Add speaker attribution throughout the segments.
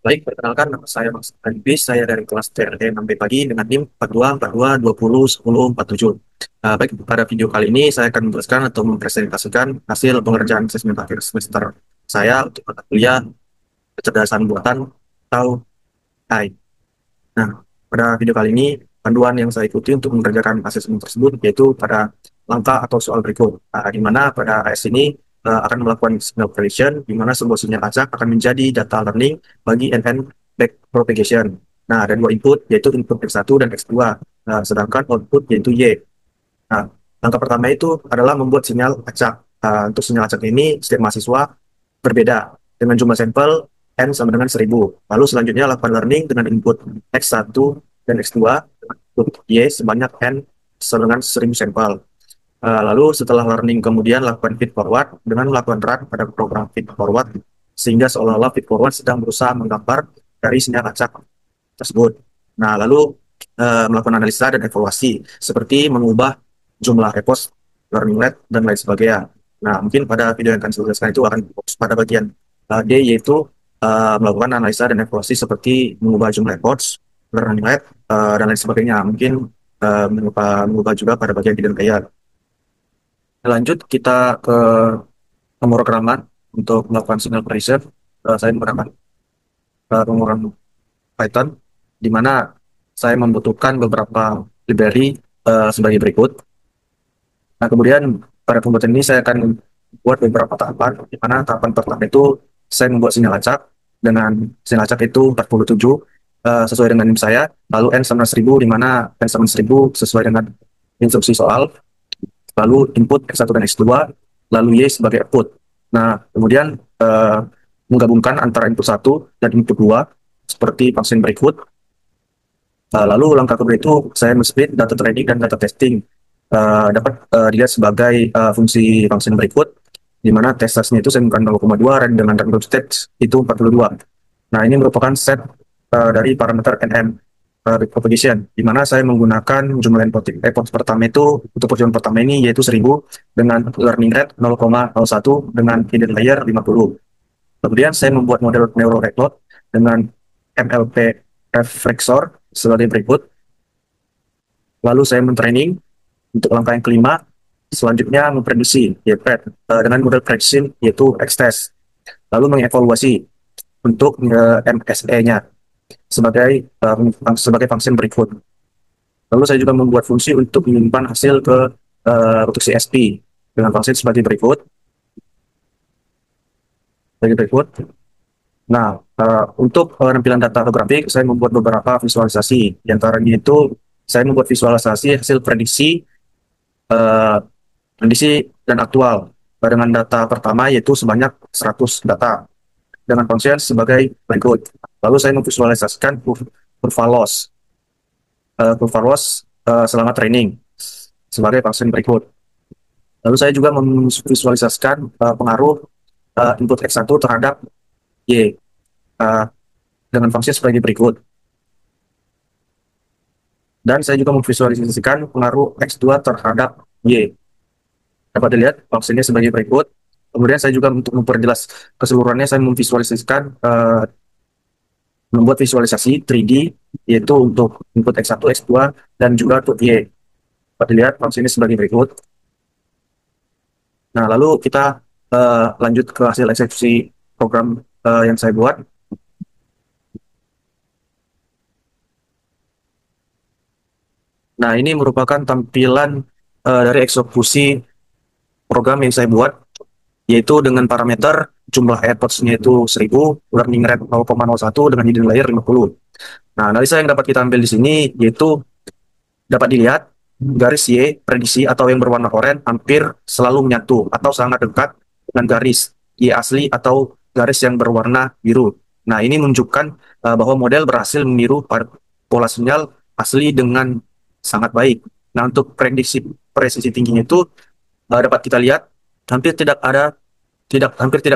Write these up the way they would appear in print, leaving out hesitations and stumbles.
Speaker 1: Baik, perkenalkan nama saya Mas Albis, saya dari kelas TRD 6B pagi dengan NIM 4242201047. Baik, pada video kali ini saya akan menjelaskan atau mempresentasikan hasil pengerjaan asesmen akhir semester saya untuk mata kuliah kecerdasan buatan atau AI. Nah, pada video kali ini panduan yang saya ikuti untuk mengerjakan asesmen tersebut yaitu pada langkah atau soal berikut, di mana pada AS ini akan melakukan signal prediction, di mana sebuah sinyal acak akan menjadi data learning bagi NN backpropagation. Nah, ada dua input, yaitu input X1 dan X2, sedangkan output yaitu Y. Nah, langkah pertama itu adalah membuat sinyal acak. Untuk sinyal acak ini, setiap mahasiswa berbeda dengan jumlah sampel N sama dengan 1000. Lalu selanjutnya lakukan learning dengan input X1 dan X2 dengan input Y sebanyak N sama dengan 1000 sampel. Lalu setelah learning kemudian lakukan feed forward dengan melakukan run pada program feed forward sehingga seolah-olah feed forward sedang berusaha menggambar dari sinyal acak tersebut. Nah, lalu melakukan analisa dan evaluasi seperti mengubah jumlah repost, learning rate, dan lain sebagainya. Nah, mungkin pada video yang akan saya jelaskan itu akan fokus pada bagian D, yaitu melakukan analisa dan evaluasi seperti mengubah jumlah reports, learning rate, dan lain sebagainya. Mungkin mengubah juga pada bagian hidden layer. Lanjut kita ke pemrograman untuk melakukan signal prediction. Saya menggunakan pemrograman Python, di mana saya membutuhkan beberapa library sebagai berikut. Nah, kemudian pada pembuatan ini saya akan buat beberapa tahapan, di mana tahapan pertama itu saya membuat sinyal acak dengan sinyal acak itu 47 sesuai dengan NIM saya, lalu N sama 1000 di mana N sama 1000 sesuai dengan instruksi soal, lalu input X1 dan X2, lalu Y sebagai output. Nah, kemudian menggabungkan antara input 1 dan input 2 seperti function berikut. Lalu langkah kedua itu saya men-split data training dan data testing. Dapat dilihat sebagai fungsi function berikut, di mana testasnya itu saya menggunakan 0,2 dan dengan random state itu 42. Nah, ini merupakan set dari parameter NM propagation, di mana saya menggunakan jumlah input pertama itu untuk perjuangan pertama ini yaitu 1000 dengan learning rate 0,01 dengan hidden layer 50. Kemudian saya membuat model neural network dengan MLP reflexor sebagai berikut. Lalu saya mentraining untuk langkah yang kelima. Selanjutnya memprediksi dengan model prediction yaitu X-test. Lalu mengevaluasi untuk MSE-nya sebagai function berikut. Lalu saya juga membuat fungsi untuk menyimpan hasil ke untuk CSP dengan fungsi sebagai berikut. Nah, untuk penampilan data grafik, saya membuat beberapa visualisasi. Di antaranya itu, saya membuat visualisasi hasil prediksi dan aktual dengan data pertama yaitu sebanyak 100 data dengan function sebagai berikut. Lalu saya memvisualisasikan kurva loss selama training sebagai function berikut. Lalu saya juga memvisualisasikan pengaruh input X1 terhadap Y dengan fungsi sebagai berikut. Dan saya juga memvisualisasikan pengaruh X2 terhadap Y. Dapat dilihat fungsinya sebagai berikut. Kemudian saya juga untuk memperjelas keseluruhannya, saya memvisualisasikan membuat visualisasi 3D, yaitu untuk input X1, X2, dan juga untuk Y. Dapat dilihat fungsinya sebagai berikut. Nah, lalu kita lanjut ke hasil eksekusi program yang saya buat. Nah, ini merupakan tampilan dari eksekusi program yang saya buat, yaitu dengan parameter jumlah AirPods-nya itu 1000, learning rate 0,01 dengan hidden layer 50. Nah, analisa yang dapat kita ambil di sini yaitu dapat dilihat garis Y prediksi atau yang berwarna oranye hampir selalu menyatu atau sangat dekat dengan garis Y asli atau garis yang berwarna biru. Nah, ini menunjukkan bahwa model berhasil meniru pola sinyal asli dengan sangat baik. Nah, untuk presisi tingginya itu dapat kita lihat hampir tidak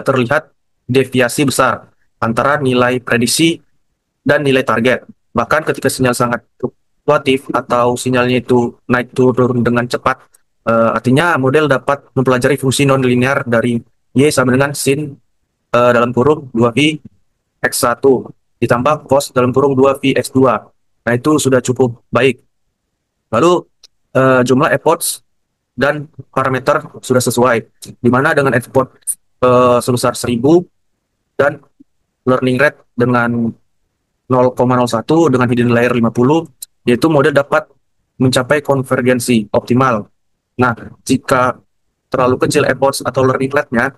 Speaker 1: terlihat deviasi besar antara nilai prediksi dan nilai target. Bahkan ketika sinyal sangat fluktuatif atau sinyalnya itu naik turun dengan cepat, artinya model dapat mempelajari fungsi non-linear dari Y sama dengan sin dalam kurung 2i X1. ditambah cos dalam kurung 2V(x2). Nah, itu sudah cukup baik. Lalu jumlah efforts dan parameter sudah sesuai, di mana dengan effort sebesar 1000 dan learning rate dengan 0,01 dengan hidden layer 50, yaitu model dapat mencapai konvergensi optimal. Nah, jika terlalu kecil efforts atau learning rate-nya,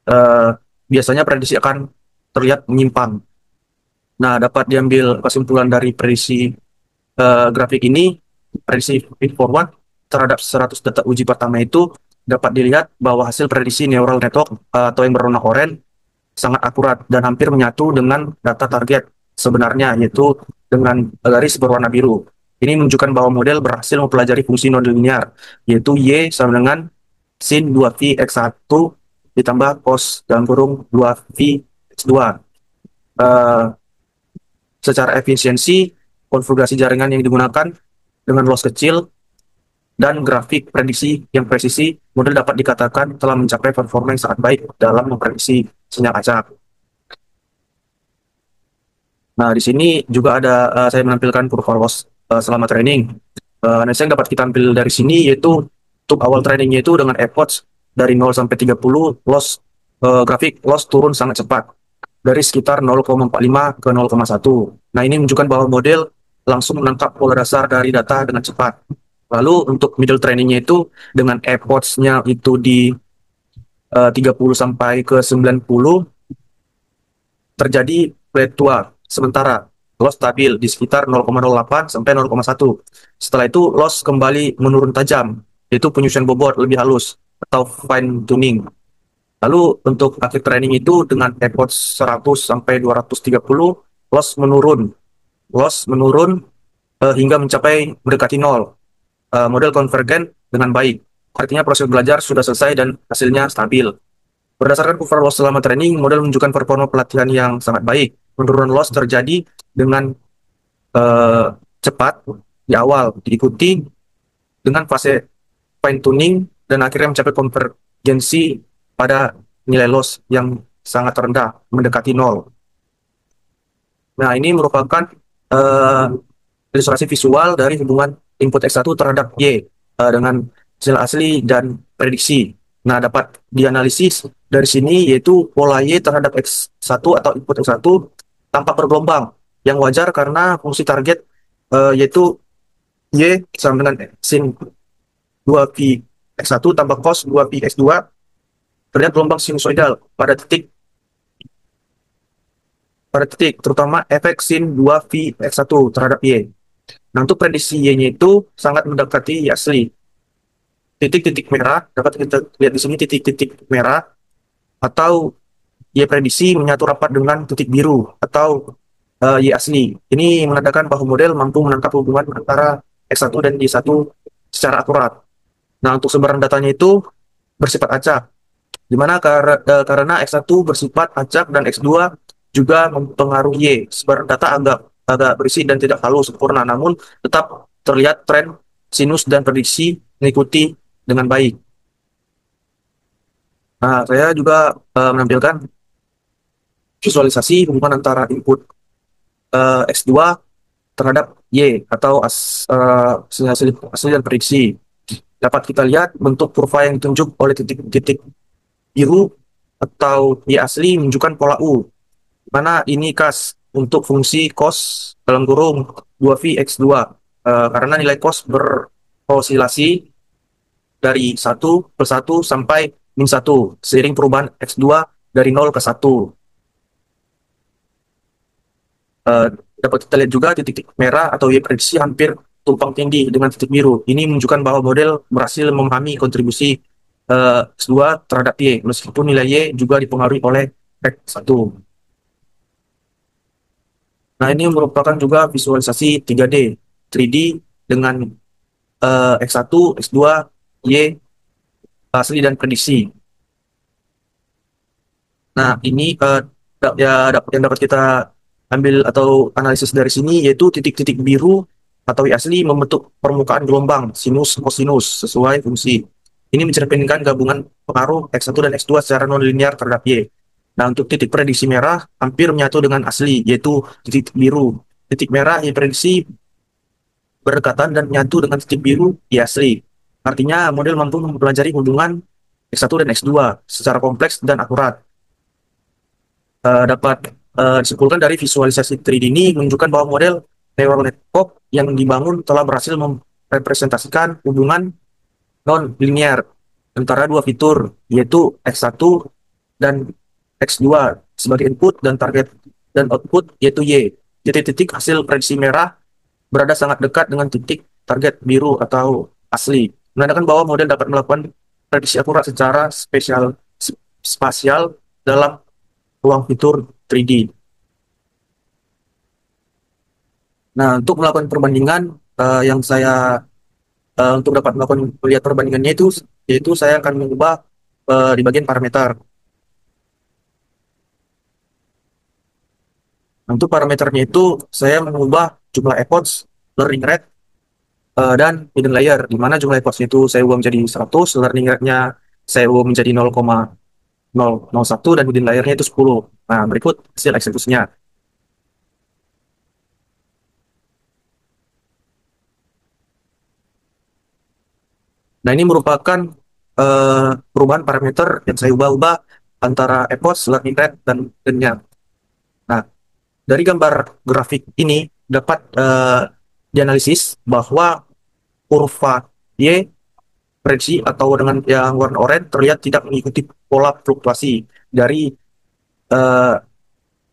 Speaker 1: eh, biasanya prediksi akan terlihat menyimpang. Nah, dapat diambil kesimpulan dari prediksi grafik ini, prediksi feed forward terhadap 100 data uji pertama itu dapat dilihat bahwa hasil prediksi neural network atau yang berwarna oranye sangat akurat dan hampir menyatu dengan data target sebenarnya, yaitu dengan garis berwarna biru. Ini menunjukkan bahwa model berhasil mempelajari fungsi nonlinear, yaitu Y sama dengan sin 2V(x1) ditambah cos dalam kurung 2V(x2). Secara efisiensi, konfigurasi jaringan yang digunakan dengan loss kecil dan grafik prediksi yang presisi, model dapat dikatakan telah mencapai performa yang sangat baik dalam memprediksi sinyal acak. Nah, di sini juga ada saya menampilkan kurva loss selama training. Analisa yang dapat kita ambil dari sini yaitu untuk awal trainingnya itu dengan efforts dari 0 sampai 30, loss grafik loss turun sangat cepat dari sekitar 0,45 ke 0,1. Nah, ini menunjukkan bahwa model langsung menangkap pola dasar dari data dengan cepat. Lalu untuk middle trainingnya itu dengan efforts-nya itu di 30 sampai ke 90, terjadi plateau sementara, loss stabil di sekitar 0,08 sampai 0,1. Setelah itu loss kembali menurun tajam, yaitu penyusuan bobot lebih halus atau fine tuning. Lalu untuk akhir training itu dengan effort 100 sampai 230, loss menurun hingga mencapai mendekati 0. Model konvergen dengan baik. Artinya proses belajar sudah selesai dan hasilnya stabil. Berdasarkan kurva loss selama training, model menunjukkan performa pelatihan yang sangat baik. Penurunan loss terjadi dengan cepat di awal, diikuti dengan fase fine tuning dan akhirnya mencapai konvergensi pada nilai loss yang sangat rendah, mendekati 0. Nah, ini merupakan ilustrasi visual dari hubungan input X1 terhadap Y dengan hasil asli dan prediksi. Nah, dapat dianalisis dari sini yaitu pola Y terhadap X1 atau input X1 tampak bergelombang, yang wajar karena fungsi target yaitu Y sama dengan sin 2V(x1) tambah cos 2V(x2) terlihat gelombang sinusoidal pada titik terutama efek sin 2V(x1) terhadap Y. Nah, untuk prediksi Y-nya itu sangat mendekati Y asli. Titik-titik merah dapat kita lihat di sini, titik-titik merah atau Y prediksi menyatu rapat dengan titik biru atau Y asli. Ini menandakan bahwa model mampu menangkap hubungan antara X1 dan Y1 secara akurat. Nah, untuk sebaran datanya itu bersifat acak, di mana karena X1 bersifat acak dan X2 juga mempengaruhi Y. Sebaran data agak berisik dan tidak halus sempurna, namun tetap terlihat tren sinus dan prediksi mengikuti dengan baik. Nah, saya juga menampilkan visualisasi hubungan antara input X2 terhadap Y atau hasil dan prediksi. Dapat kita lihat bentuk kurva yang ditunjuk oleh titik-titik biru atau Y asli menunjukkan pola U, mana ini khas untuk fungsi cos dalam kurung 2V(x2) karena nilai cos berosilasi dari 1+1 sampai -1 seiring perubahan X2 dari 0 ke 1. Dapat kita lihat juga titik merah atau Y prediksi hampir tumpang tindih dengan titik biru. Ini menunjukkan bahwa model berhasil memahami kontribusi X2 terhadap Y, meskipun nilai Y juga dipengaruhi oleh X1. Nah, ini merupakan juga visualisasi 3D dengan X1, X2, Y asli dan prediksi. Nah, ini yang dapat kita ambil atau analisis dari sini yaitu titik-titik biru atau Y asli membentuk permukaan gelombang sinus kosinus sesuai fungsi. Ini mencerminkan gabungan pengaruh X1 dan X2 secara nonlinear terhadap Y. Nah, untuk titik prediksi merah hampir menyatu dengan asli, yaitu titik biru. Titik merah diprediksi berdekatan dan menyatu dengan titik biru di asli. Artinya, model mampu mempelajari hubungan X1 dan X2 secara kompleks dan akurat. Dapat disimpulkan dari visualisasi 3D ini menunjukkan bahwa model neural network yang dibangun telah berhasil merepresentasikan hubungan non-linear antara dua fitur, yaitu X1 dan X2 sebagai input dan target dan output yaitu Y. Titik-titik hasil prediksi merah berada sangat dekat dengan titik target biru atau asli, menandakan bahwa model dapat melakukan prediksi akurat secara spasial dalam ruang fitur 3D. Nah, untuk melakukan perbandingan yang saya untuk dapat melakukan melihat perbandingannya itu yaitu saya akan mengubah di bagian parameter. Nah, untuk parameternya itu saya mengubah jumlah efforts, learning rate, dan hidden layer, di mana jumlah efforts itu saya ubah menjadi 100, learning rate-nya saya ubah menjadi 0,001, dan hidden layer-nya itu 10. Nah, berikut hasil eksekusinya. Nah, ini merupakan perubahan parameter yang saya ubah-ubah antara efforts, learning rate, dan hidden-nya. Nah, dari gambar grafik ini dapat dianalisis bahwa kurva Y prediksi atau dengan yang warna oranye terlihat tidak mengikuti pola fluktuasi dari eh,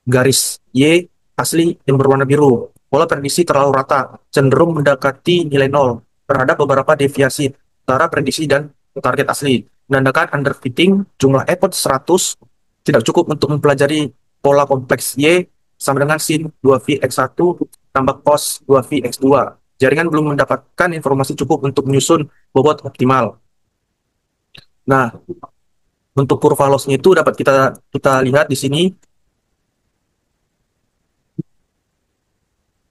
Speaker 1: garis Y asli yang berwarna biru. Pola prediksi terlalu rata, cenderung mendekati nilai nol terhadap beberapa deviasi antara prediksi dan target asli. Menandakan underfitting jumlah effort 100 tidak cukup untuk mempelajari pola kompleks Y sama dengan sin 2V(x1) tambah cos 2V(x2). Jaringan belum mendapatkan informasi cukup untuk menyusun bobot optimal. Nah, untuk kurva loss-nya itu dapat kita kita lihat di sini.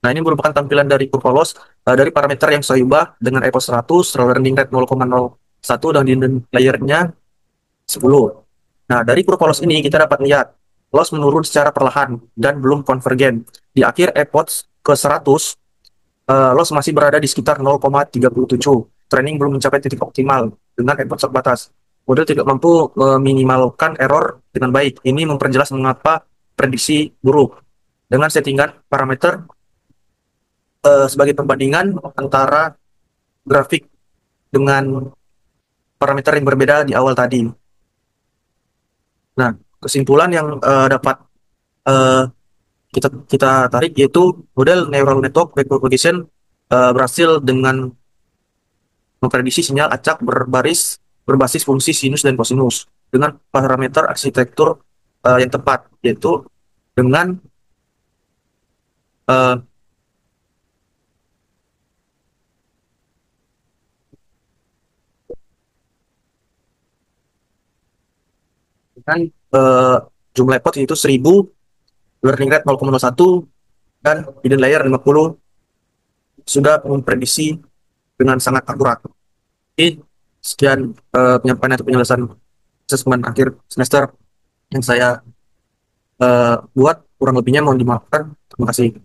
Speaker 1: Nah, ini merupakan tampilan dari kurva loss dari parameter yang saya ubah dengan EPOS 100, learning rate 0,01, dan hidden layer-nya 10. Nah, dari kurva loss ini kita dapat lihat loss menurun secara perlahan dan belum konvergen. Di akhir EPOS ke 100, loss masih berada di sekitar 0,37. Training belum mencapai titik optimal dengan EPOS terbatas. Model tidak mampu meminimalkan error dengan baik. Ini memperjelas mengapa prediksi buruk. Dengan settingan parameter sebagai perbandingan antara grafik dengan parameter yang berbeda di awal tadi. Nah, kesimpulan yang dapat uh, kita kita tarik yaitu model neural network backpropagation berhasil dengan memprediksi sinyal acak berbasis fungsi sinus dan kosinus dengan parameter arsitektur yang tepat, yaitu dengan uh, dengan jumlah pot itu 1000, learning rate 0,01, dan hidden layer 50 sudah memprediksi dengan sangat akurat. Jadi, sekian penyampaian atau penjelasan asesmen akhir semester yang saya buat, kurang lebihnya mohon dimaafkan. Terima kasih.